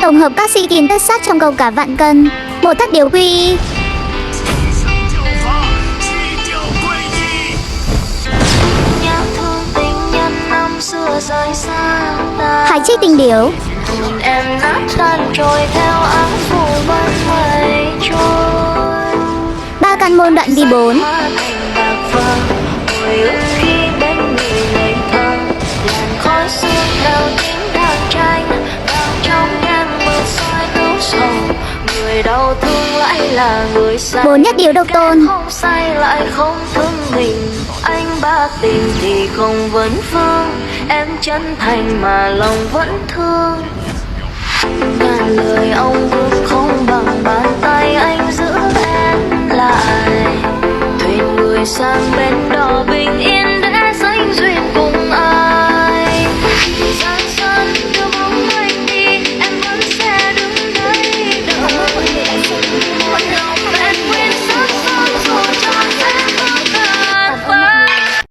Tổng hợp các sĩ kiến tất sát trong cầu cả vạn cân. Một thất điều quy. Hải trích tình điểu. Em nát tan trôi theo áng phủ ban mây trôi. Ba căn môn đoạn đi 4. Người đau thương lại là người say. 4 nhất điều độc tôn. Không say lại không thương mình. Anh bạc tình thì không vấn phương. Em chân thành mà lòng vẫn thương. Ngàn lời ông cũng không bằng bàn tay anh giữ em lại. Thuyền người sang bên đó.